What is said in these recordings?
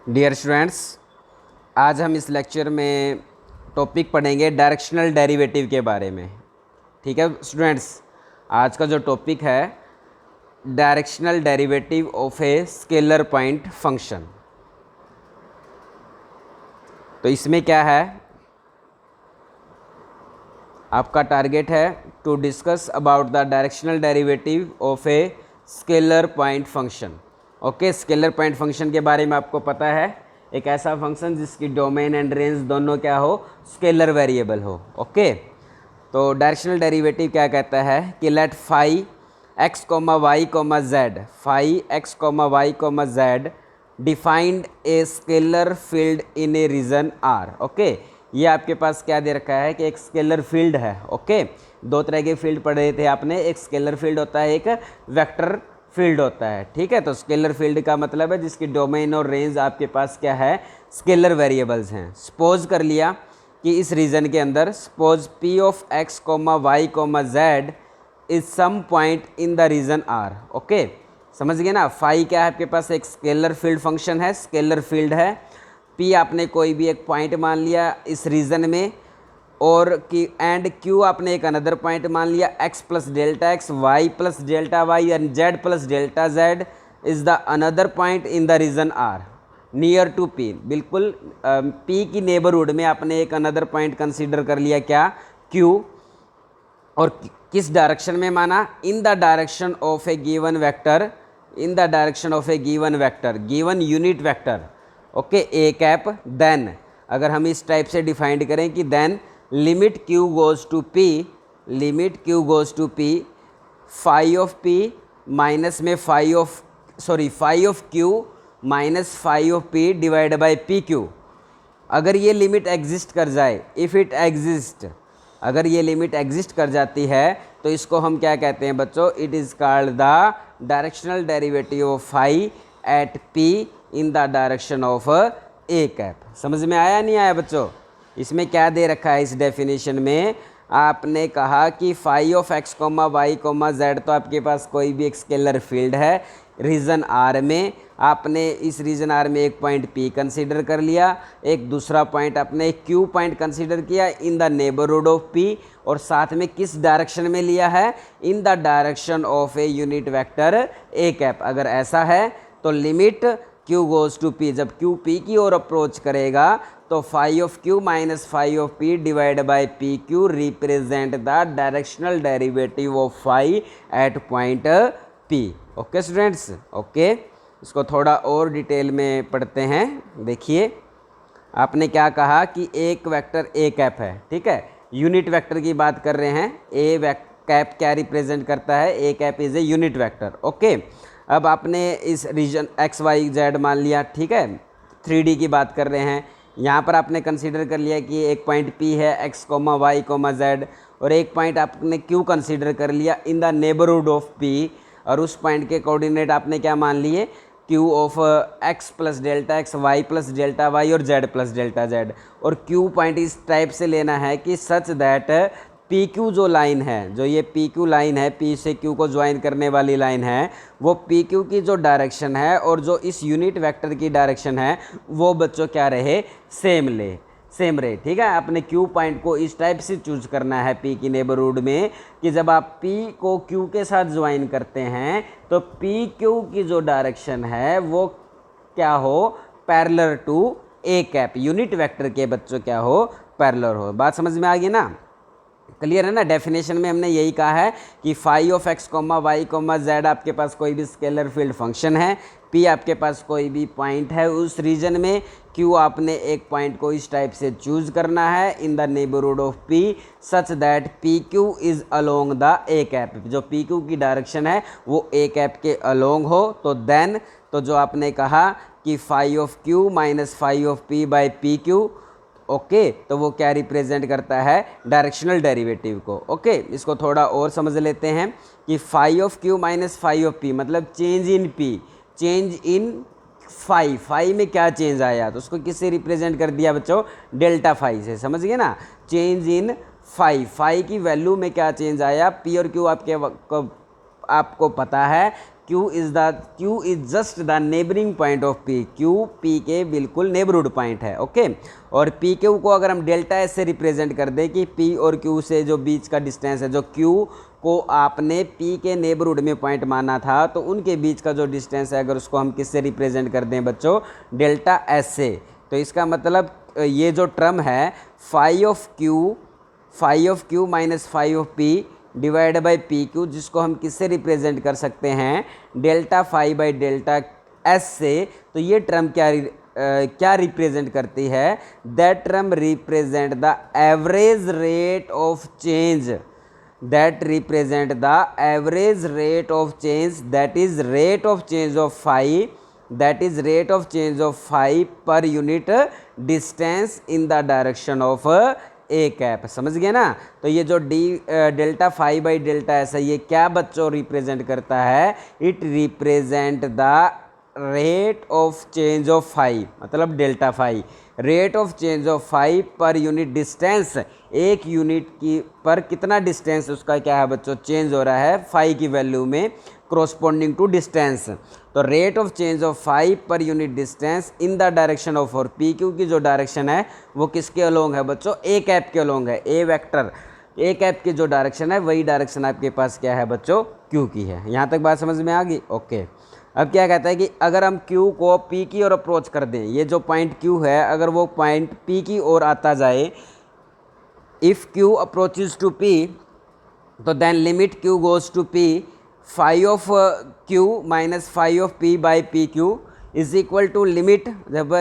Dear students, आज हम इस लेक्चर में टॉपिक पढ़ेंगे डायरेक्शनल डेरिवेटिव के बारे में। ठीक है स्टूडेंट्स, आज का जो टॉपिक है directional derivative of a scalar point function. तो इसमें क्या है, आपका टारगेट है to discuss about the directional derivative of a scalar point function. Okay, scalar point function के बारे में आपको पता है, एक ऐसा फंक्शन जिसकी डोमेन एंड रेंज दोनों क्या हो, स्केलर वेरिएबल हो। ओके, तो डायरेक्शनल डेरिवेटिव क्या कहता है कि let phi x comma y comma z, phi x comma y comma z defined a scalar field in a region R. Okay, ये आपके पास क्या दे रखा है कि एक स्केलर फील्ड है। ओके, दो तरह के फील्ड पढ़ रहे थे आपने, एक स्केलर फील्ड होता है, एक वेक्टर फील्ड होता है। ठीक है, तो स्केलर फील्ड का मतलब है जिसकी डोमेन और रेंज आपके पास क्या है, स्केलर वेरिएबल्स हैं। सपोज कर लिया कि इस रीजन के अंदर suppose P of x comma y comma z is some point in the region R. Okay, समझ गए ना। फाई क्या है, आपके पास एक स्केलर फील्ड फंक्शन है, स्केलर फील्ड है। पी आपने कोई भी एक पॉइंट मान लिया इस रीजन में, और कि एंड क्यू आपने एक अनदर पॉइंट मान लिया, x plus delta x, y plus delta y and z plus delta z is the another point in the region R near to P. बिल्कुल पी की नेबरहुड में आपने एक अनदर पॉइंट कंसीडर कर लिया, क्या, क्यू, और किस डायरेक्शन में माना, in the direction of a given vector, in the direction of a given vector, given unit vector. Okay, a cap. Then अगर हम इस टाइप से डिफाइंड करें कि then limit Q goes to p, limit Q goes to P, phi of p minus में phi of Q minus phi of P divide by P q. अगर ये limit exist कर जाए, इफ़ इट एग्जिस्ट, अगर ये limit exist कर जाती है तो इसको हम क्या कहते हैं बच्चों, it is called the directional derivative of phi at P in the direction of a cap. समझ में आया नहीं आया बच्चों? इसमें क्या दे रखा है, इस डेफिनेशन में आपने कहा कि phi of x comma y comma z, तो आपके पास कोई भी एक स्केलर फील्ड है रीजन आर में। आपने इस रीजन आर में एक पॉइंट पी कंसीडर कर लिया, एक दूसरा पॉइंट आपने क्यू पॉइंट कंसीडर किया in the neighbourhood of P, और साथ में किस डायरेक्शन में लिया है, in the direction of a unit vector a cap. अगर ऐसा है तो limit Q goes to P, जब क्यू पी की ओर अप्रोच करेगा तो phi of Q minus phi of P divide by P Q represent the directional derivative of phi at point P. Okay students, okay, इसको थोड़ा और detail में पढ़ते हैं। देखिए, आपने क्या कहा कि एक वेक्टर ए कैप है, ठीक है, यूनिट वेक्टर की बात कर रहे हैं। ए कैप क्या रिप्रेजेंट करता है, a cap is a unit vector. Okay, अब आपने इस रीजन एक्स वाई जेड मान लिया, ठीक है, 3D की बात कर रहे हैं। यहाँ पर आपने कंसीडर कर लिया कि एक पॉइंट P है x comma y comma z, और एक पॉइंट आपने Q कंसीडर कर लिया in the neighbourhood of P, और उस पॉइंट के कोऑर्डिनेट आपने क्या मान लिए, Q of x plus delta x, y plus delta y और जेड प्लस डेल्टा जेड। और Q पॉइंट इस टाइप से लेना है कि सच दैट पी क्यू जो लाइन है, जो ये पी क्यू लाइन है, पी से क्यू को ज्वाइन करने वाली लाइन है, वो पी क्यू की जो डायरेक्शन है और जो इस यूनिट वेक्टर की डायरेक्शन है वो बच्चों क्या रहे, सेम रहे। ठीक है, आपने क्यू पॉइंट को इस टाइप से चूज करना है पी की नेबरहुड में कि जब आप पी को क्यू के साथ ज्वाइन करते हैं तो पी क्यू की जो डायरेक्शन है वो क्या हो, parallel to a cap, unit vector के बच्चों क्या हो, पैरेलल हो। बात समझ में आ गई ना, क्लियर है ना। डेफिनेशन में हमने यही कहा है कि phi of x comma y comma z आपके पास कोई भी स्केलर फील्ड फंक्शन है, पी आपके पास कोई भी पॉइंट है उस रीजन में, क्यू आपने एक पॉइंट को इस टाइप से चूज करना है in the neighbourhood of P such that P Q is along the A cap, जो पी क्यू की डायरेक्शन है वो ए कैप के अलोंग हो। तो देन, तो जो आपने कहा कि phi of Q minus phi of P by P Q, okay, तो वो क्या रिप्रेजेंट करता है, डायरेक्शनल डेरिवेटिव को। ओके, इसको थोड़ा और समझ लेते हैं कि phi of Q minus phi of p मतलब change in p, change in phi में क्या चेंज आया, तो उसको किससे रिप्रेजेंट कर दिया बच्चों, डेल्टा फाई से। समझ गए ना, चेंज इन फाई की वैल्यू में क्या चेंज आया, पी और क्यू आपको पता है Q is just the neighbouring point of P। Q P के बिल्कुल नेबरहुड पॉइंट है, ओके। और PQ को अगर हम डेल्टा S से रिप्रेजेंट कर दें कि P और Q से जो बीच का डिस्टेंस है, जो Q को आपने P के नेबरहुड में पॉइंट माना था, तो उनके बीच का जो डिस्टेंस है अगर उसको हम किससे रिप्रेजेंट कर दें बच्चों, डेल्टा S से, तो इसका मतलब ये जो टर्म है phi of Q minus phi of P divide by PQ, जिसको हम किससे रिप्रेजेंट कर सकते हैं, delta phi by delta S से, तो ये टर्म क्या रिप्रेजेंट करती है, that term represent the average rate of change, that represent the average rate of change, that is rate of change of phi, that is rate of change of phi per unit distance in the direction of a cap. समझ गए ना। तो ये जो delta phi by delta s है, ये क्या बच्चों रिप्रेजेंट करता है, it represent the rate of change of phi, मतलब delta phi, rate of change of phi per unit distance, एक यूनिट की पर कितना डिस्टेंस उसका क्या है बच्चों, चेंज हो रहा है फाई की वैल्यू में कोरोस्पोंडिंग टू डिस्टेंस। तो rate of change of phi per unit distance in the direction of, और पी क्यू की जो डायरेक्शन है वो किसके अलोंग है बच्चों, ए कैप के अलोंग है, ए वेक्टर ए कैप की जो डायरेक्शन है वही डायरेक्शन आपके पास क्या है बच्चों, क्यू की है। यहाँ तक बात समझ में आ गई, ओके। अब क्या कहता है कि अगर हम Q को P की ओर अप्रोच कर दें, ये जो पॉइंट Q है अगर वो पॉइंट P की ओर आता जाए, if Q approaches to P, तो then limit Q goes to P, phi of Q minus phi of P by PQ is equal to limit, जब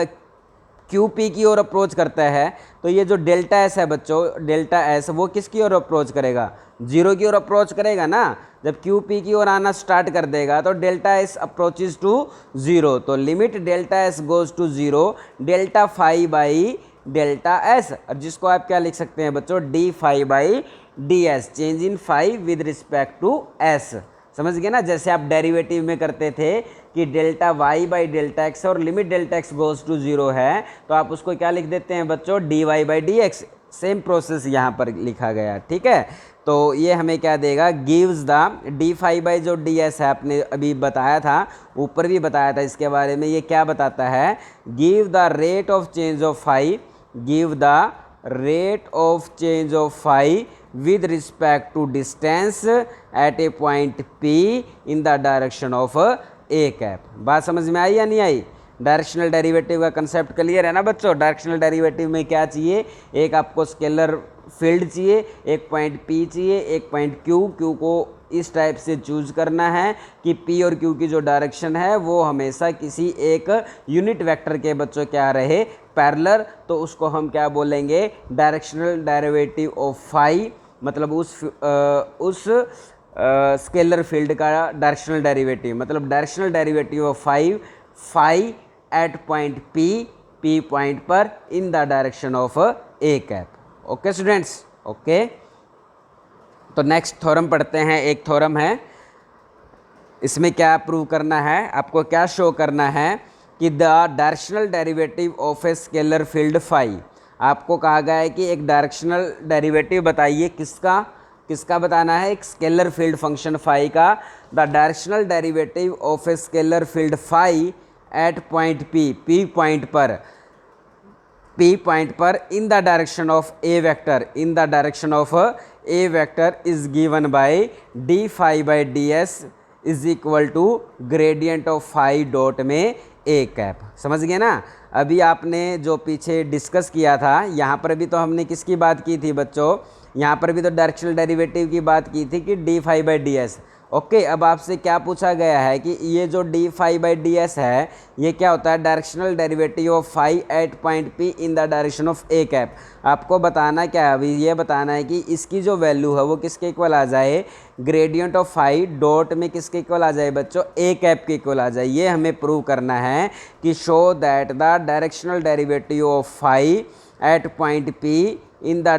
Q P की ओर अप्रोच करता है तो ये जो डेल्टा S है बच्चों, डेल्टा S वो किसकी ओर अप्रोच करेगा, जीरो की ओर अप्रोच करेगा ना। जब Q P की ओर आना स्टार्ट कर देगा तो delta S approaches to zero, तो limit delta S goes to zero, delta phi by delta S, और जिसको आप क्या लिख सकते हैं बच्चों, d phi by d s, change in phi with respect to S। समझ गए ना, जैसे आप डेरिवेटिव में करते थे कि delta y by delta x और limit delta x goes to zero है, तो आप उसको क्या लिख देते हैं बच्चों, d y by d x. Same process यहाँ पर लिखा गया, ठीक है। तो ये हमें क्या देगा, gives the d phi by जो डी एस है, आपने अभी बताया था, ऊपर भी बताया था इसके बारे में, ये क्या बताता है, give the rate of change of phi, give the rate of change of phi with respect to distance at a point P in the direction of a cap। बात समझ में आई या नहीं आई, डायरेक्शनल डेरिवेटिव का कंसेप्ट क्लियर है ना बच्चों। Directional derivative में क्या चाहिए, एक आपको स्केलर फील्ड चाहिए, एक पॉइंट P चाहिए, एक पॉइंट Q को इस टाइप से चूज करना है कि P और Q की जो डायरेक्शन है वो हमेशा किसी एक यूनिट वेक्टर के बच्चों क्या रहे, पैरेलल, तो उसको हम क्या बोलेंगे, डायरेक्शनल डेरिवेटिव ऑफ फाई, मतलब उस स्केलर फील्ड का डायरेक्शनल डेरिवेटिव, मतलब directional derivative of phi at point P point पर in the direction of a cap. Okay students, okay. तो नेक्स्ट थ्योरम पढ़ते हैं। एक थ्योरम है, इसमें क्या प्रूव करना है, आपको क्या शो करना है कि the directional derivative of a scalar field phi, आपको कहा गया है कि एक डायरेक्शनल डेरिवेटिव बताइए, किसका बताना है, एक स्केलर फील्ड फंक्शन फाई का। The directional derivative of a scalar field phi at point P point पर in the direction of a vector, in the direction of a vector is given by d phi by d s is equal to gradient of phi dot में a cap. समझ गए ना। अभी आपने जो पीछे discuss किया था, यहाँ पर भी तो हमने किसकी बात की थी बच्चों, यहाँ पर भी तो डायरेक्शनल डेरिवेटिव की बात की थी कि d phi by d s. Okay, अब आपसे क्या पूछा गया है कि ये जो d phi by d s है ये क्या होता है, directional derivative of phi at point P in the direction of a cap. आपको बताना क्या है, अभी ये बताना है कि इसकी जो वैल्यू है वो किसके इक्वल आ जाए, ग्रेडियंट ऑफ फाई डॉट में किसके इक्वल आ जाए बच्चों, ए कैप के इक्वल आ जाए। ये हमें प्रूव करना है कि show that the directional derivative of phi at point P in the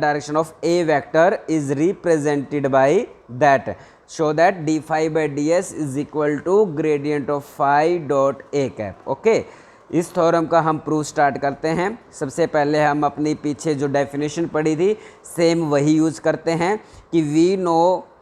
direction of a vector is represented by that, show that d phi by ds is equal to gradient of phi dot a cap। Okay, इस theorem का हम proof start करते हैं। सबसे पहले हम अपनी पीछे जो डेफिनेशन पढ़ी थी सेम वही यूज़ करते हैं कि we know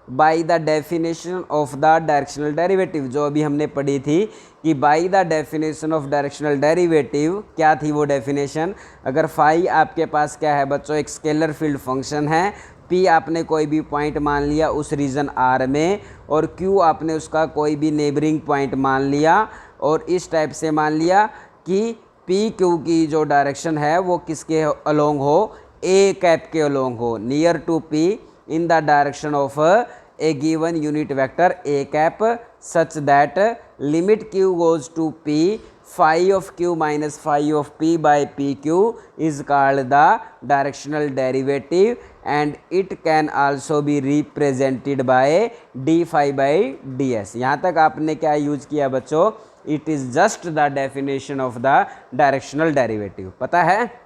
by the definition of the directional derivative, जो अभी हमने पढ़ी थी कि by the definition of directional derivative, क्या थी वो डेफिनेशन? अगर फाई आपके पास क्या है बच्चों, एक स्केलर फील्ड फंक्शन है, पी आपने कोई भी पॉइंट मान लिया उस रीजन आर में, और क्यू आपने उसका कोई भी नेबरिंग पॉइंट मान लिया, और इस टाइप से मान लिया कि पी क्यू की जो डायरेक्शन है वो किसके अलोंग हो, ए कैप के अलोंग हो, near to P in the direction of a given unit vector a cap, such that limit q goes to p, phi of q minus phi of p by pq is called the directional derivative, and it can also be represented by d phi by ds। यहाँ तक आपने क्या use किया बच्चों? It is just the definition of the directional derivative. पता है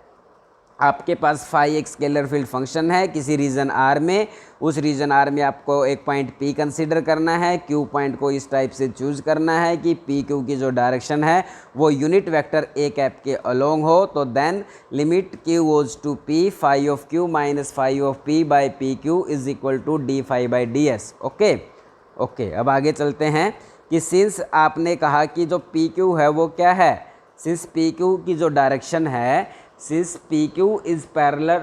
आपके पास phi एक स्केलर फील्ड फंक्शन है किसी रीजन आर में, उस रीजन आर में आपको एक पॉइंट पी कंसीडर करना है, क्यू पॉइंट को इस टाइप से चूज करना है कि पी क्यू की जो डायरेक्शन है वो यूनिट वेक्टर ए कैप के अलोंग हो, तो then limit Q goes to P, phi of Q minus phi of P by P Q is equal to d phi by d s. Okay, अब आगे चलते हैं कि सिंस आपने कहा कि जो पी क्यू है वो क्या है, सिंस पी क्यू की जो डायरेक्शन है, since PQ is parallel,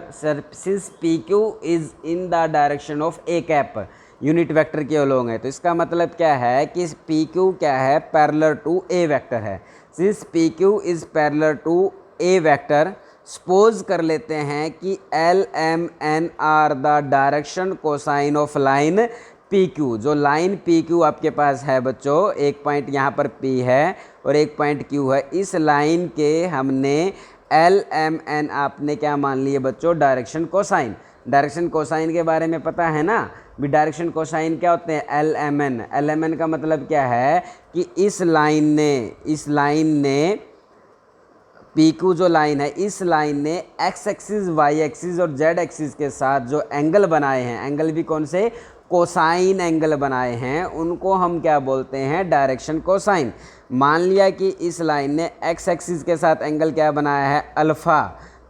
since PQ is in the direction of A cap, unit vector के अलोंग है, तो इसका मतलब क्या है कि PQ क्या है, पैरेलल टू A वेक्टर है। since PQ is parallel to A vector, suppose कर लेते हैं कि L M N are the direction cosine of line PQ, जो लाइन PQ आपके पास है बच्चों, एक पॉइंट यहाँ पर P है और एक पॉइंट Q है, इस लाइन के हमने एल एम एन आपने क्या मान लिए बच्चों, डायरेक्शन कोसाइन। डायरेक्शन कोसाइन के बारे में पता है ना भी, डायरेक्शन कोसाइन क्या होते हैं, l m n. L m n का मतलब क्या है कि इस लाइन ने पी क्यू जो लाइन है, इस लाइन ने एक्स एक्सिस, वाई एक्सिस और जेड एक्सिस के साथ जो एंगल बनाए हैं, एंगल भी कौन से, कोसाइन एंगल बनाए हैं, उनको हम क्या बोलते हैं, डायरेक्शन कोसाइन। मान लिया कि इस लाइन ने एक्स एक्सिस के साथ एंगल क्या बनाया है, अल्फ़ा,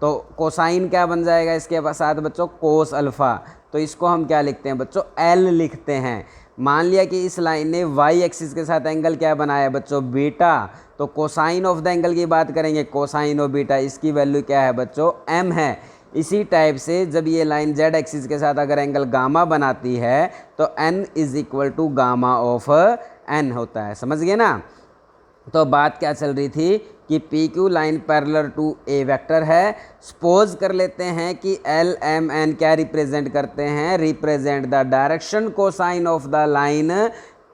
तो कोसाइन क्या बन जाएगा इसके साथ बच्चों, कोस अल्फ़ा, तो इसको हम क्या लिखते हैं बच्चों, एल लिखते हैं। मान लिया कि इस लाइन ने वाई एक्सिस के साथ एंगल क्या बनाया है बच्चों, बीटा, तो कोसाइन ऑफ द एंगल की बात करेंगे, कोसाइन ऑफ बीटा, इसकी वैल्यू क्या है बच्चों, एम है। इसी टाइप से जब ये लाइन जेड एक्सिस के साथ अगर एंगल गामा बनाती है तो n is equal to gamma of n होता है, समझ गए ना। तो बात क्या चल रही थी कि p Q line parallel to a vector है, सपोज कर लेते हैं कि एल एम एन क्या रिप्रेजेंट करते हैं, represent the direction cosine of the line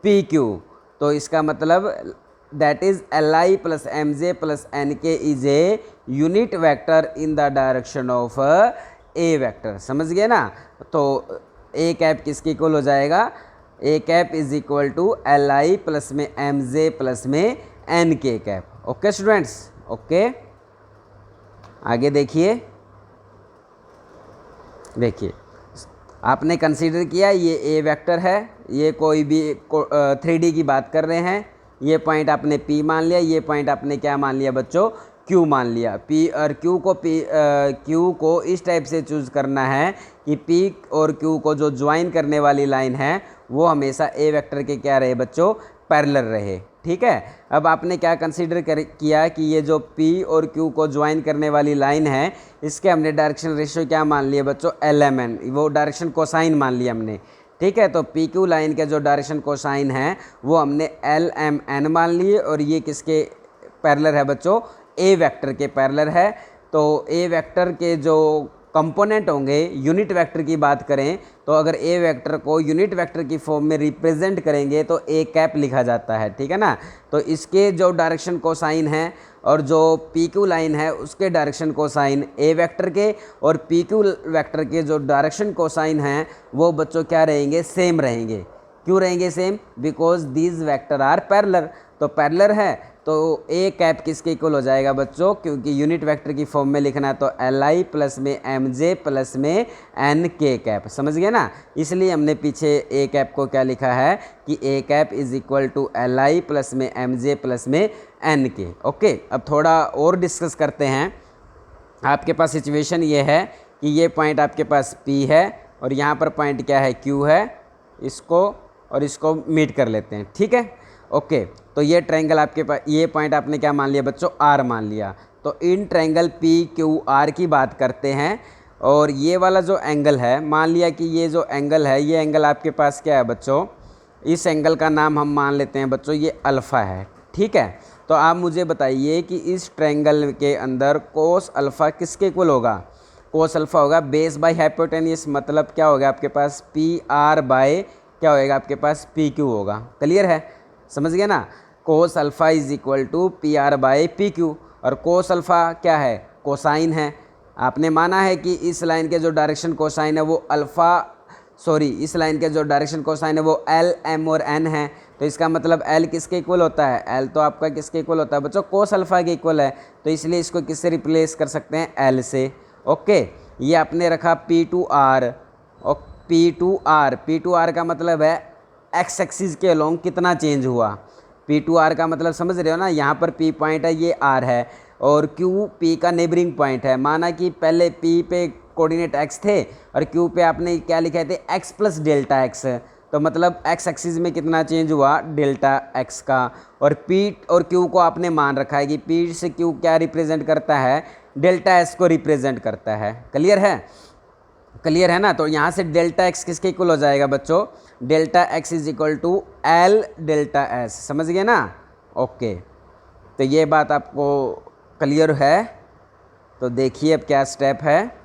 p q, तो इसका मतलब that is l i plus m j plus n k is a unit vector in the direction of a vector, समझ गए ना। तो ए कैप किसके equal हो जाएगा, a cap is equal to l i plus में m j plus में n k cap. Okay students, okay आगे देखिए आपने कंसीडर किया ये ए वेक्टर है, ये कोई भी 3D की बात कर रहे हैं, ये पॉइंट आपने P मान लिया, ये पॉइंट आपने क्या मान लिया बच्चों, Q मान लिया। P और Q को इस टाइप से चूज़ करना है कि P और Q को जो ज्वाइन करने वाली लाइन है वो हमेशा ए वेक्टर के क्या रहे बच्चों, पैरेलल रहे, ठीक है। अब आपने क्या कंसीडर किया कि ये जो P और Q को ज्वाइन करने वाली लाइन है, इसके हमने डायरेक्शन रेशियो क्या मान लिए बच्चों, LMN, वो डायरेक्शन कोसाइन मान लिया हमने, ठीक है। तो PQ लाइन के जो डायरेक्शन कोसाइन है वो हमने LMN मान लिए, और ये किसके पैरेलल है बच्चों, ए वेक्टर के पैरेलल है। तो ए वेक्टर के जो कंपोनेंट होंगे, यूनिट वेक्टर की बात करें तो अगर ए वेक्टर को यूनिट वेक्टर की फॉर्म में रिप्रेजेंट करेंगे तो ए कैप लिखा जाता है, ठीक है ना। तो इसके जो डायरेक्शन कोसाइन है और जो पी क्यू लाइन है उसके डायरेक्शन कोसाइन ए वेक्टर के और पी क्यू वेक्टर के जो डायरेक्शन कोसाइन हैं वो बच्चों क्या रहेंगे, सेम रहेंगे। क्यों रहेंगे same, because these vector are parallel, तो पैरेलल है तो ए कैप किसके इक्वल हो जाएगा बच्चों, क्योंकि यूनिट वेक्टर की फॉर्म में लिखना है तो एल आई प्लस में एम जे प्लस में एन के कैप, समझ गए ना। इसलिए हमने पीछे ए कैप को क्या लिखा है कि a cap is equal to l i plus में एम जे प्लस में एन के। ओके, अब थोड़ा और डिस्कस करते हैं। आपके पास सिचुएशन ये है कि ये पॉइंट आपके पास P है और यहाँ पर पॉइंट क्या है, Q है, इसको और इसको मीट कर लेते हैं, ठीक है। ओके, तो ये ट्रायंगल आपके पास, ये पॉइंट आपने क्या मान लिया बच्चों, आर मान लिया। तो इन ट्रायंगल पी क्यू आर की बात करते हैं, और ये वाला जो एंगल है, मान लिया कि ये जो एंगल है, ये एंगल आपके पास क्या है बच्चों, इस एंगल का नाम हम मान लेते हैं बच्चों ये अल्फ़ा है, ठीक है। तो आप मुझे बताइए कि इस ट्रायंगल के अंदर कोस अल्फ़ा किसके इक्वल होगा, कोस अल्फ़ा होगा बेस बाय हाइपोटेन्यूस, मतलब क्या होगा आपके पास पी आर बाय क्या होएगा आपके पास पी क्यू होगा। क्लियर है, समझ गए ना। Cos alpha is equal to P R by P Q, और कोस अल्फ़ा क्या है, कोसाइन है। आपने माना है कि इस लाइन के जो डायरेक्शन कोसाइन है वो इस लाइन के जो डायरेक्शन कोसाइन है वो एल एम और एन है। तो इसका मतलब एल किसके इक्वल होता है, एल तो आपका किसके इक्वल होता है बच्चों, कोस अल्फ़ा के इक्वल है। तो इसलिए इसको किससे रिप्लेस कर सकते हैं, एल से। ओके, ये आपने रखा पी टू आर, और पी टू आर का मतलब है एक्स एक्सिस के अलोंग कितना चेंज हुआ। पी टू आर का मतलब समझ रहे हो ना, यहाँ पर पी पॉइंट है, ये आर है, और क्यू पी का नेबरिंग पॉइंट है। माना कि पहले पी पे कोऑर्डिनेट एक्स थे और क्यू पे आपने क्या लिखे थे, एक्स प्लस डेल्टा एक्स, तो मतलब एक्स एक्सिस में कितना चेंज हुआ, डेल्टा एक्स का। और पी और क्यू को आपने मान रखा है कि पी से क्यू क्या रिप्रेजेंट करता है, डेल्टा एस को रिप्रेजेंट करता है। क्लियर है, क्लियर है ना। तो यहाँ से डेल्टा एक्स किसके इक्वल हो जाएगा बच्चों, delta x is equal to l delta s, समझ गए ना। ओके, तो ये बात आपको क्लियर है। तो देखिए अब क्या स्टेप है,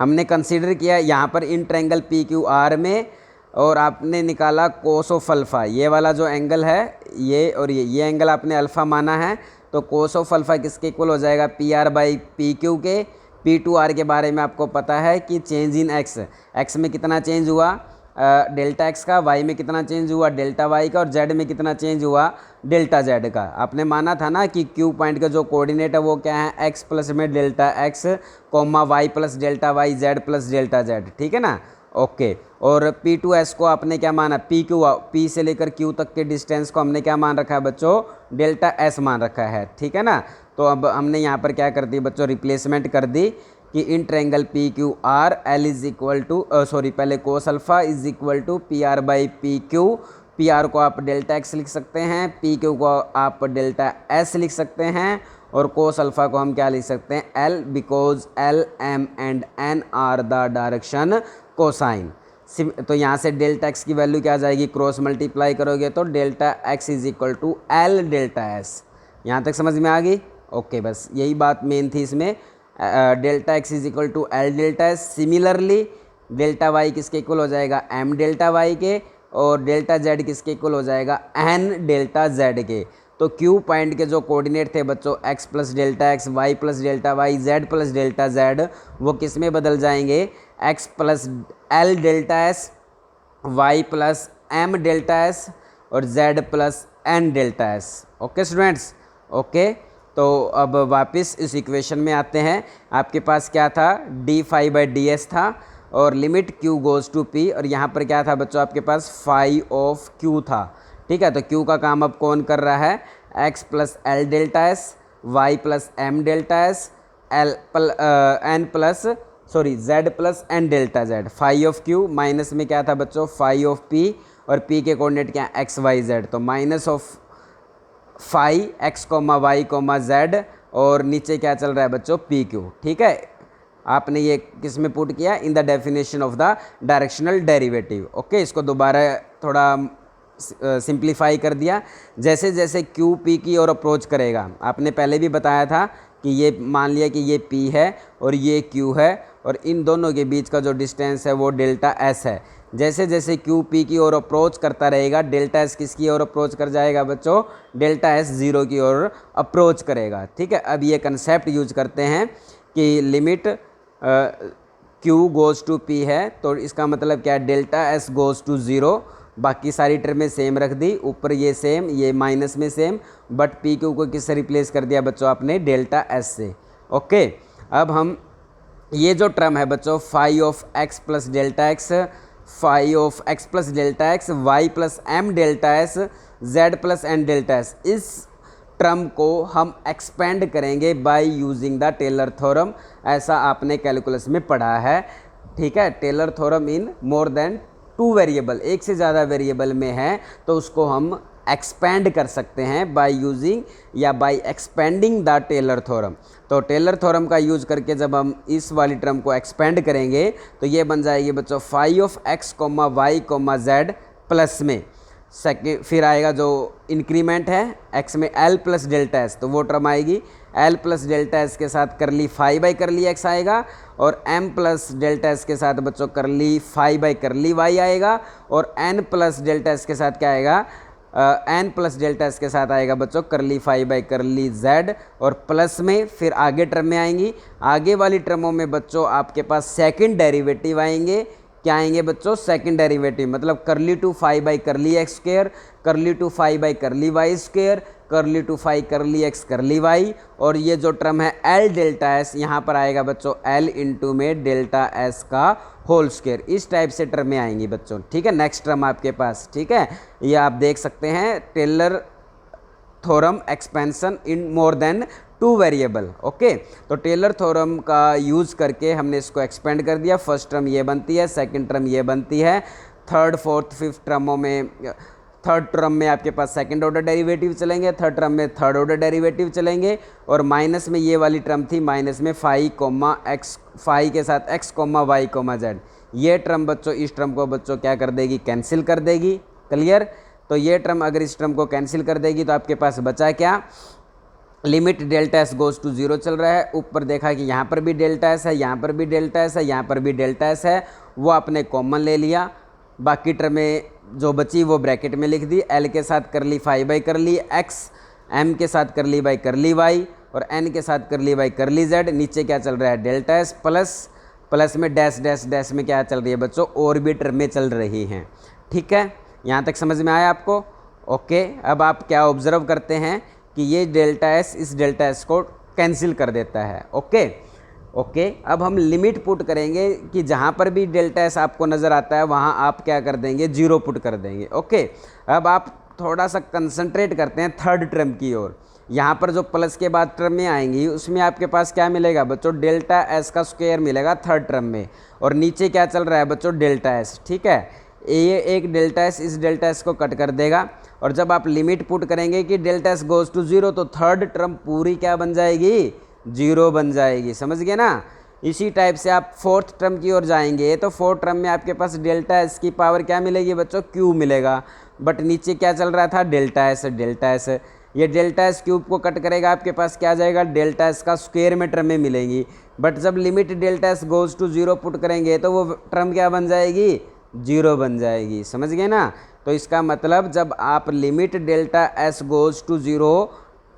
हमने कंसीडर किया यहाँ पर इन ट्रायंगल पी क्यू आर में, और आपने निकाला कोस ऑफ अल्फ़ा, ये वाला जो एंगल है ये, और ये एंगल आपने अल्फ़ा माना है। तो कोस ऑफ अल्फ़ा किसके इक्वल हो जाएगा, P r by P Q के। पी टू आर के बारे में आपको पता है कि चेंज इन एक्स, एक्स में कितना चेंज हुआ, डेल्टा एक्स का, वाई में कितना चेंज हुआ, डेल्टा वाई का, और जेड में कितना चेंज हुआ, डेल्टा जेड का। आपने माना था ना कि क्यू पॉइंट का जो कोऑर्डिनेट है वो क्या है, एक्स प्लस में delta x comma y plus delta y z plus delta z, ठीक है ना। ओके, और पी टू एस को आपने क्या माना, पी से लेकर क्यू तक के डिस्टेंस को हमने क्या मान रखा है बच्चों, डेल्टा एस मान रखा है, ठीक है ना। तो अब हमने यहाँ पर क्या कर दी बच्चों, रिप्लेसमेंट कर दी कि in triangle p q r l is equal to पहले cos alpha is equal to P r by P q. P r को आप डेल्टा एक्स लिख सकते हैं, पी क्यू को आप डेल्टा एस लिख सकते हैं, और कोस अल्फ़ा को हम क्या लिख सकते हैं, l, because l m and n are the direction cosine. तो यहाँ से डेल्टा एक्स की वैल्यू क्या आ जाएगी, क्रॉस मल्टीप्लाई करोगे तो delta x is equal to l delta s. यहाँ तक समझ में आ गई। ओके, बस यही बात मेन थी इसमें, delta x is equal to l delta s. Similarly delta y किसके इक्वल हो जाएगा, एम डेल्टा वाई के, और डेल्टा जेड किसके इक्वल हो जाएगा, एन डेल्टा जेड के। तो क्यू पॉइंट के जो कोऑर्डिनेट थे बच्चों, x plus delta x, y plus delta y, z plus delta z, वो किस में बदल जाएंगे, x plus l delta s, y plus m delta s, और z plus n delta s. Okay students, okay. तो अब वापस इस इक्वेशन में आते हैं। आपके पास क्या था, d phi by d s था, और limit Q goes to P, और यहाँ पर क्या था बच्चों, आपके पास फाई ऑफ क्यू था, ठीक है। तो क्यू का काम अब कौन कर रहा है, x plus l delta s, y plus m delta s, z plus n delta z. Phi of Q minus में क्या था बच्चों, फाई ऑफ पी, और पी के कोऑर्डिनेट क्या है, एक्स वाई जेड। तो minus of phi x comma y comma z, और नीचे क्या चल रहा है बच्चों, पी क्यू, ठीक है। आपने ये किस में पुट किया, in the definition of the directional derivative. Okay, इसको दोबारा थोड़ा सिंप्लीफाई कर दिया। जैसे जैसे क्यू पी की ओर अप्रोच करेगा, आपने पहले भी बताया था कि ये मान लिया कि ये पी है और ये क्यू है, और इन दोनों के बीच का जो डिस्टेंस है वो डेल्टा एस है। जैसे जैसे क्यू पी की ओर अप्रोच करता रहेगा, डेल्टा एस किसकी ओर अप्रोच कर जाएगा बच्चों, डेल्टा एस जीरो की ओर अप्रोच करेगा, ठीक है। अब ये कंसेप्ट यूज करते हैं कि limit Q goes to P है, तो इसका मतलब क्या है, delta s goes to zero. बाकी सारी टर्में सेम रख दी, ऊपर ये सेम, ये माइनस में सेम, बट पी क्यू को किससे रिप्लेस कर दिया बच्चों आपने, डेल्टा एस से। ओके, अब हम ये जो टर्म है बच्चों, phi of x plus delta x, phi of x plus delta x, y plus m delta s, z plus n delta s, इस टर्म को हम एक्सपेंड करेंगे by using the Taylor theorem. ऐसा आपने कैलकुलस में पढ़ा है, ठीक है। Taylor theorem in more than two variable, एक से ज़्यादा वेरिएबल में है तो उसको हम एक्सपेंड कर सकते हैं बाय यूजिंग या by expanding the Taylor theorem. तो टेलर थ्योरम का यूज़ करके जब हम इस वाली टर्म को एक्सपेंड करेंगे तो ये बन जाएगी बच्चों phi of x comma y comma z plus में सेकेंड, फिर आएगा जो इंक्रीमेंट है x में l प्लस डेल्टा एस, तो वो टर्म आएगी l प्लस डेल्टा एस के साथ करली फाई बाई करली x आएगा, और m प्लस डेल्टा एस के साथ बच्चों करली फाई बाई करली y आएगा, और n प्लस डेल्टा एस के साथ क्या आएगा, n प्लस डेल्टा एस के साथ आएगा बच्चों करली फाई बाई करली z, और प्लस में फिर आगे टर्म में आएंगी। आगे वाली टर्मों में बच्चों आपके पास सेकंड डेरिवेटिव आएंगे। क्या आएंगे बच्चों, सेकंड डेरिवेटिव, मतलब curly two phi by curly x square, curly two phi by curly y square, curly two phi curly x curly y, और ये जो टर्म है एल डेल्टा एस, यहाँ पर आएगा बच्चों एल इंटू में डेल्टा एस का होल स्क्वायर। इस टाइप से टर्म में आएंगी बच्चों, ठीक है। नेक्स्ट टर्म आपके पास, ठीक है, ये आप देख सकते हैं Taylor theorem expansion in more than two variable. Okay, तो टेलर थ्योरम का यूज़ करके हमने इसको एक्सपेंड कर दिया। फर्स्ट टर्म ये बनती है, सेकंड टर्म ये बनती है, थर्ड फोर्थ फिफ्थ टर्मों में, थर्ड टर्म में आपके पास सेकंड ऑर्डर डेरिवेटिव चलेंगे, थर्ड टर्म में थर्ड ऑर्डर डेरिवेटिव चलेंगे, और माइनस में ये वाली टर्म थी, माइनस में फाई कोमा एक्स, फाई के साथ x comma y comma z. ये टर्म बच्चों इस टर्म को बच्चों क्या कर देगी, कैंसिल कर देगी। क्लियर, तो ये टर्म अगर इस टर्म को कैंसिल कर देगी तो आपके पास बचा क्या, limit delta s goes to zero चल रहा है। ऊपर देखा कि यहाँ पर भी डेल्टा एस है, यहाँ पर भी डेल्टा एस है, यहाँ पर भी डेल्टा एस है, वो आपने कॉमन ले लिया। बाकी टर्म में जो बची वो ब्रैकेट में लिख दी, एल के साथ कर ली फाई बाई कर ली एक्स, एम के साथ कर ली बाई कर ली वाई, और एन के साथ कर ली बाई कर ली जेड। नीचे क्या चल रहा है, डेल्टा एस प्लस, प्लस में डैश डैश डैश में क्या चल रही है बच्चों, और भी टर्में चल रही हैं। ठीक है, यहाँ तक समझ में आया आपको। ओके, अब आप क्या ऑब्जर्व करते हैं कि ये डेल्टा एस इस डेल्टा एस को कैंसिल कर देता है। ओके ओके, अब हम लिमिट पुट करेंगे कि जहाँ पर भी डेल्टा एस आपको नज़र आता है वहाँ आप क्या कर देंगे, जीरो पुट कर देंगे। ओके, अब आप थोड़ा सा कंसंट्रेट करते हैं थर्ड टर्म की ओर। यहाँ पर जो प्लस के बाद टर्म में आएंगी उसमें आपके पास क्या मिलेगा बच्चों, डेल्टा एस का स्क्वायर मिलेगा थर्ड टर्म में, और नीचे क्या चल रहा है बच्चों, डेल्टा एस। ठीक है, ये एक डेल्टा एस इस डेल्टा एस को कट कर देगा, और जब आप लिमिट पुट करेंगे कि delta s goes to zero तो थर्ड टर्म पूरी क्या बन जाएगी, जीरो बन जाएगी। समझ गए ना। इसी टाइप से आप फोर्थ टर्म की ओर जाएंगे तो फोर्थ टर्म में आपके पास डेल्टा एस की पावर क्या मिलेगी बच्चों, क्यू मिलेगा, बट नीचे क्या चल रहा था, डेल्टा एस डेल्टा एस। ये डेल्टा एस क्यूब को कट करेगा, आपके पास क्या आ जाएगा, डेल्टा एस का स्क्वायर में टर्में मिलेंगी, बट जब limit delta s goes to zero put करेंगे तो वो टर्म क्या बन जाएगी, जीरो बन जाएगी। समझ गए ना। तो इसका मतलब जब आप limit delta s goes to zero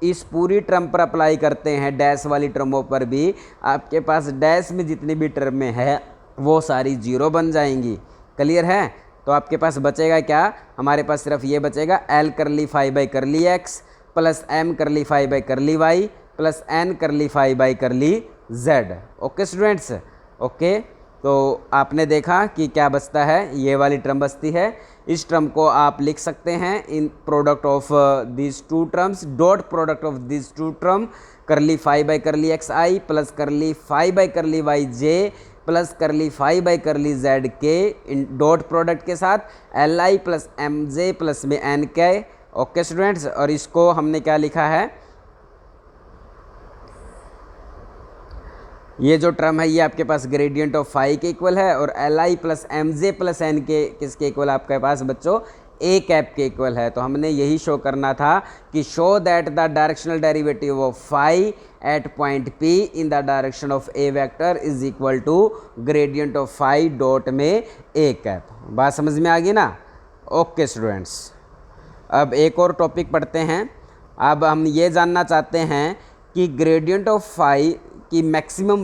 इस पूरी टर्म पर अप्लाई करते हैं, डैश वाली टर्मों पर भी, आपके पास डैश में जितनी भी टर्में हैं वो सारी जीरो बन जाएंगी। क्लियर है। तो आपके पास बचेगा क्या, हमारे पास सिर्फ ये बचेगा, l curly phi by curly x plus m curly phi by curly y plus n curly phi by curly z. Okay students. Okay, तो आपने देखा कि क्या बचता है, ये वाली टर्म बचती है। इस टर्म को आप लिख सकते हैं in product of this two terms, dot product of this two term, curly phi by curly x i plus curly phi by curly y j plus curly phi by curly z k, इन dot product के साथ l i plus m j plus में n k. Okay students, और इसको हमने क्या लिखा है, ये जो टर्म है ये आपके पास ग्रेडियंट ऑफ फाई के इक्वल है, और l i plus m j plus n k किसके इक्वल आपके पास बच्चों, ए कैप के इक्वल है। तो हमने यही शो करना था कि show that the directional derivative of phi at point P in the direction of a vector is equal to gradient of phi dot में ए कैप। बात समझ में आ गई ना। ओके स्टूडेंट्स, अब एक और टॉपिक पढ़ते हैं। अब हम ये जानना चाहते हैं कि ग्रेडियंट ऑफ फाई की मैक्सिमम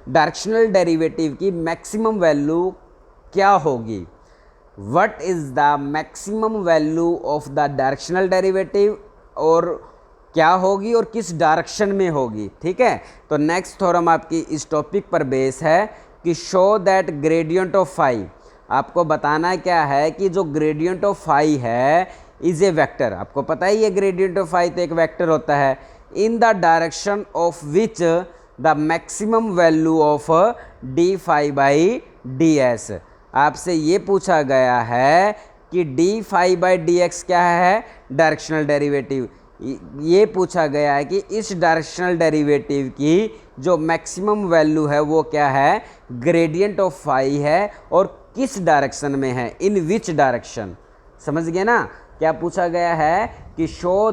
डायरेक्शनल डेरिवेटिव की मैक्सिमम वैल्यू क्या होगी। What is the maximum value of the directional derivative, और क्या होगी और किस डायरेक्शन में होगी। ठीक है, तो नेक्स्ट थ्योरम आपकी इस टॉपिक पर बेस है कि show that gradient of phi, आपको बताना क्या है कि जो ग्रेडियंट ऑफ फाई है इज ए वेक्टर। आपको पता ही है ग्रेडियंट ऑफ फाई तो एक वेक्टर होता है, in the direction of which the maximum value of d phi by d s, आपसे ये पूछा गया है कि d phi by d x क्या है, डायरेक्शनल डेरिवेटिव। ये पूछा गया है कि इस डायरेक्शनल डेरिवेटिव की जो मैक्सिमम वैल्यू है वो क्या है, ग्रेडियंट ऑफ फाई है, और किस डायरेक्शन में है, इन विच डायरेक्शन। समझ गए ना, क्या पूछा गया है कि show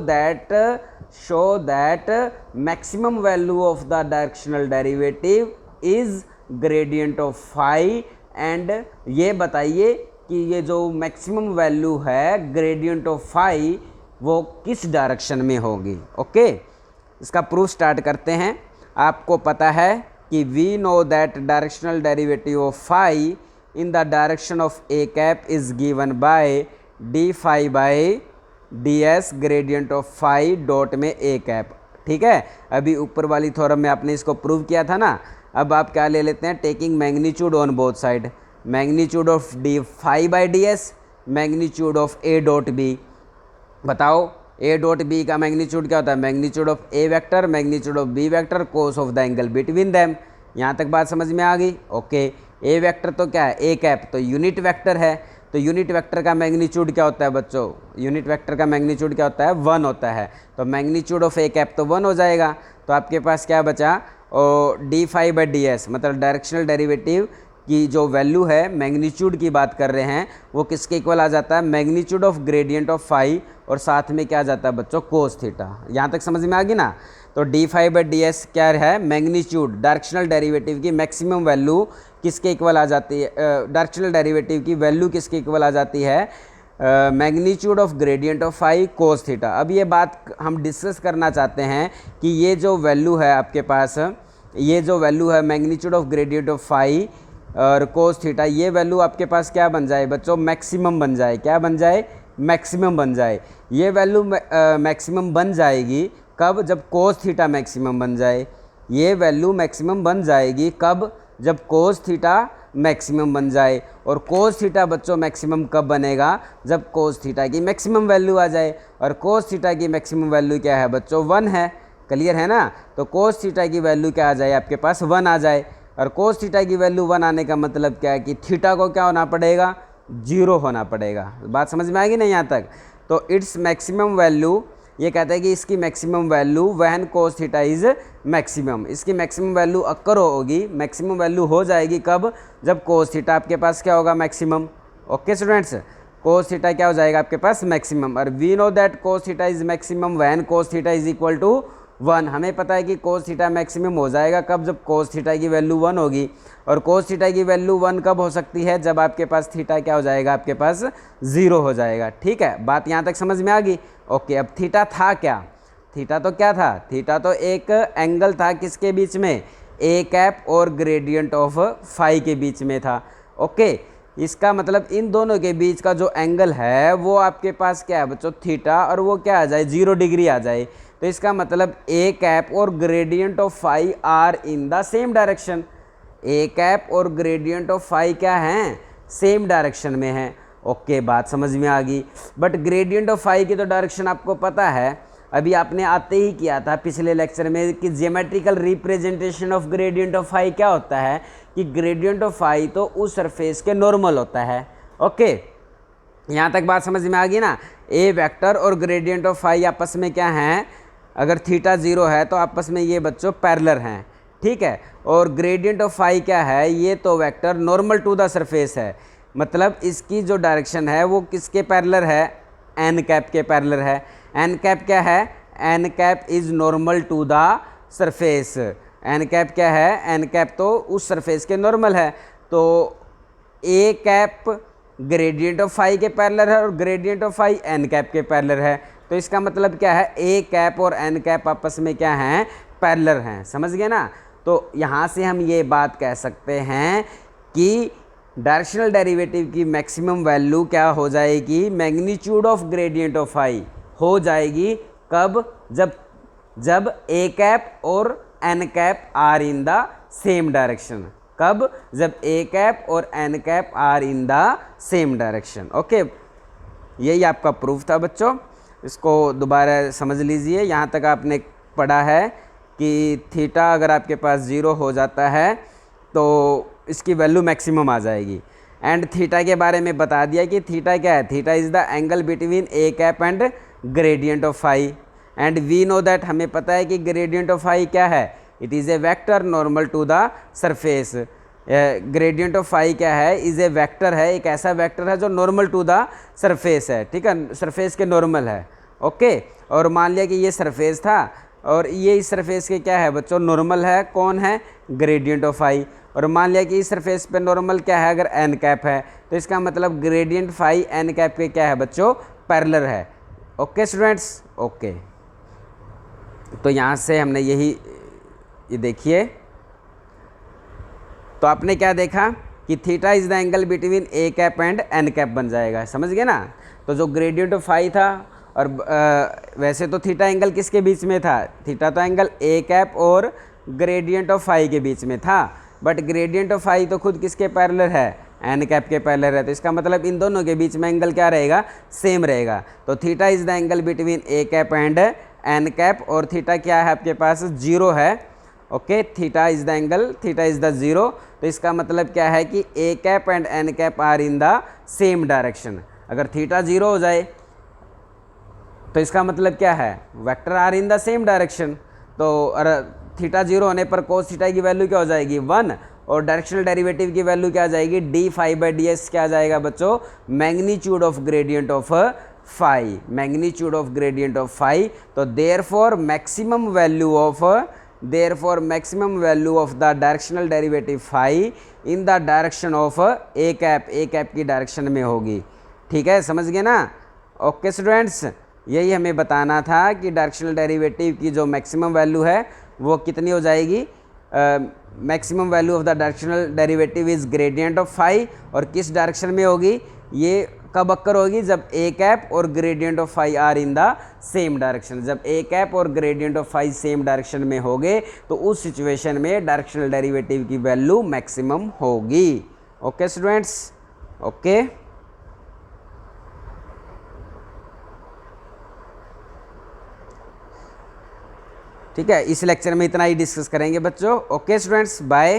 that maximum value of the directional derivative is gradient of phi, and ये बताइए कि ये जो मैक्सिमम वैल्यू है ग्रेडियंट ऑफ फाई वो किस डायरेक्शन में होगी। ओके, इसका प्रूफ स्टार्ट करते हैं। आपको पता है कि we know that directional derivative of phi in the direction of a cap is given by d phi by d s gradient of phi dot में ए कैप। ठीक है, अभी ऊपर वाली थ्योरम में आपने इसको प्रूव किया था ना। अब आप क्या ले लेते हैं, taking magnitude on both side, magnitude of d phi by d s, magnitude of a dot b. बताओ ए डॉट बी का मैग्नीट्यूड क्या होता है, magnitude of a vector, magnitude of b vector, cos of the angle between them. यहाँ तक बात समझ में आ गई। ओके, ए वेक्टर तो क्या है, ए कैप तो यूनिट वेक्टर है, तो यूनिट वेक्टर का मैग्नीट्यूड क्या होता है बच्चों, यूनिट वेक्टर का मैग्नीट्यूड क्या होता है, 1 होता है। तो मैग्नीट्यूड ऑफ ए कैप तो 1 हो जाएगा। तो आपके पास क्या बचा, और d phi by d s, मतलब डायरेक्शनल डेरिवेटिव की जो वैल्यू है, मैग्नीट्यूड की बात कर रहे हैं, वो किसके इक्वल आ जाता है, magnitude of gradient of phi, और साथ में क्या आ जाता है बच्चों, कोस थीटा। यहाँ तक समझ में आ गई ना। तो d phi by d s क्या है, मैग्नीट्यूड, डायरेक्शनल डेरिवेटिव की मैक्सिमम वैल्यू किसके इक्वल आ जाती है, डायरेक्शनल डेरिवेटिव की वैल्यू किसके इक्वल आ जाती है, magnitude of gradient of phi cos theta. अब ये बात हम डिस्कस करना चाहते हैं कि ये जो वैल्यू है आपके पास, ये जो वैल्यू है magnitude of gradient of phi और कोस थीटा, ये वैल्यू आपके पास क्या बन जाए बच्चों, मैक्सिमम बन जाए। क्या बन जाए, मैक्सिमम बन जाए। ये वैल्यू मैक्सिमम बन जाएगी कब, जब कोस थीटा मैक्सिमम बन जाए। ये वैल्यू मैक्सिमम बन जाएगी कब, जब कोस थीटा मैक्सिमम बन जाए। और कोस थीटा बच्चों मैक्सिमम कब बनेगा, जब कोस थीटा की मैक्सिमम वैल्यू आ जाए। और कोस थीटा की मैक्सिमम वैल्यू क्या है बच्चों, 1 है। क्लियर है ना। तो कोस थीटा की वैल्यू क्या आ जाए, आपके पास 1 आ जाए। और कोस थीटा की वैल्यू 1 आने का मतलब क्या है कि थीटा को क्या होना पड़ेगा, 0 होना पड़ेगा। बात समझ में आएगी ना यहाँ तक। तो इट्स मैक्सिमम वैल्यू, ये कहता है कि इसकी maximum value when cos theta is maximum, इसकी मैक्सिमम वैल्यू अक्कर होगी, मैक्सिमम वैल्यू हो जाएगी कब, जब कोस थीटा आपके पास क्या होगा, maximum. Okay students, cos theta क्या हो जाएगा आपके पास, मैक्सिमम। और we know that cos theta is maximum when cos theta is equal to 1। हमें पता है कि कोस थीटा मैक्सिमम हो जाएगा कब, जब कोस थीटा की वैल्यू 1 होगी। और कोस थीटा की वैल्यू 1 कब हो सकती है, जब आपके पास थीटा क्या हो जाएगा, आपके पास 0 हो जाएगा। ठीक है, बात यहाँ तक समझ में आ गई। ओके, अब थीटा था क्या, थीटा तो क्या था, थीटा तो एक एंगल था किसके बीच में, ए कैप और ग्रेडियंट ऑफ फाई के बीच में था। ओके, इसका मतलब इन दोनों के बीच का जो एंगल है वो आपके पास क्या है बच्चों, थीटा, और वो क्या आ जाए, 0 डिग्री आ जाए। तो इसका मतलब ए कैप और gradient of phi are in the same direction. A cap और ग्रेडियंट ऑफ फाई क्या हैं, सेम डायरेक्शन में है। ओके, बात समझ में आ गई। बट ग्रेडियंट ऑफ फाई की तो डायरेक्शन आपको पता है, अभी आपने आते ही किया था पिछले लेक्चर में कि geometrical representation of gradient of phi क्या होता है, कि ग्रेडियंट ऑफ फाई तो उस सरफेस के नॉर्मल होता है। ओके, यहाँ तक बात समझ में आ गई ना। ए वेक्टर और ग्रेडियंट ऑफ फाई आपस में क्या हैं, अगर थीटा 0 है तो आपस में ये बच्चों पैरेलल हैं। ठीक है, और ग्रेडियंट ऑफ फाई क्या है, ये तो vector normal to the surface है, मतलब इसकी जो डायरेक्शन है वो किसके पैरेलल है, एन कैप के पैरेलल है। एन कैप क्या है, n cap is normal to the surface. N cap क्या है, एन कैप तो उस सरफेस के नॉर्मल है। तो a cap gradient of phi के पैरेलल है और gradient of phi n cap के पैरेलल है। तो इसका मतलब क्या है, ए कैप और एन कैप आपस में क्या हैं, पैरेलल हैं। समझ गए ना। तो यहाँ से हम ये बात कह सकते हैं कि डायरेक्शनल डेरिवेटिव की मैक्सिमम वैल्यू क्या हो जाएगी, magnitude of gradient of phi हो जाएगी कब, जब ए कैप और n cap are in the same direction. कब, जब ए कैप और n cap are in the same direction. Okay, यही आपका प्रूफ था बच्चों, इसको दोबारा समझ लीजिए। यहाँ तक आपने पढ़ा है कि थीटा अगर आपके पास 0 हो जाता है तो इसकी वैल्यू मैक्सिमम आ जाएगी, एंड थीटा के बारे में बता दिया कि थीटा क्या है, theta is the angle between a cap and gradient of phi. And we know that, हमें पता है कि ग्रेडियंट ऑफ फाई क्या है, it is a vector normal to the surface. Gradient of phi क्या है, इज़ ए वेक्टर है, एक ऐसा वेक्टर है जो नॉर्मल टू द सरफेस है, ठीक है, सरफेस के नॉर्मल है। ओके, और मान लिया कि ये सरफेस था और ये इस सरफेस के क्या है बच्चों, नॉर्मल है, कौन है, ग्रेडियंट ऑफ फाई। और मान लिया कि इस सरफेस पे नॉर्मल क्या है, अगर एन कैप है, तो इसका मतलब ग्रेडियंट फाई एन कैप के क्या है बच्चों, पैरेलल है। ओके स्टूडेंट्स, ओके, तो यहाँ से हमने यही, ये देखिए, तो आपने क्या देखा कि theta is the angle between a cap and n cap बन जाएगा, समझ गए ना। तो जो ग्रेडियंट ऑफ फाई था, और वैसे तो थीटा एंगल किसके बीच में था, थीटा तो एंगल ए कैप और ग्रेडियंट ऑफ फाई के बीच में था, बट ग्रेडियंट ऑफ फाई तो खुद किसके पैरेलल है, एन कैप के पैरेलल है। तो इसका मतलब इन दोनों के बीच में एंगल क्या रहेगा, सेम रहेगा। तो theta is the angle between a cap and n cap, और थीटा क्या है आपके पास, जीरो है। Okay, theta is the angle, theta is the zero. तो इसका मतलब क्या है कि a cap and n cap are in the same direction. अगर थीटा जीरो हो जाए तो इसका मतलब क्या है, vector are in the same direction. तो थीटा जीरो होने पर कोस थीटा की वैल्यू क्या हो जाएगी, 1, और डायरेक्शनल डेरिवेटिव की वैल्यू क्या आ जाएगी, d phi by d s क्या आ जाएगा बच्चों, magnitude of gradient of phi, magnitude of gradient of phi. तो therefore maximum value of the directional derivative phi in the direction of a cap की डायरेक्शन में होगी। ठीक है, समझ गए ना। ओके स्टूडेंट्स, यही हमें बताना था कि डायरेक्शनल डेरिवेटिव की जो मैक्सिमम वैल्यू है वो कितनी हो जाएगी, maximum value of the directional derivative is gradient of phi, और किस डायरेक्शन में होगी, ये कब अक्कर होगी, जब ए कैप और gradient of phi are in the same direction. जब ए कैप और gradient of phi same direction में होंगे तो उस सिचुएशन में डायरेक्शनल डेरिवेटिव की वैल्यू मैक्सिमम होगी। ओके स्टूडेंट्स, ओके, ठीक है, इस लेक्चर में इतना ही डिस्कस करेंगे बच्चों। Okay students, bye.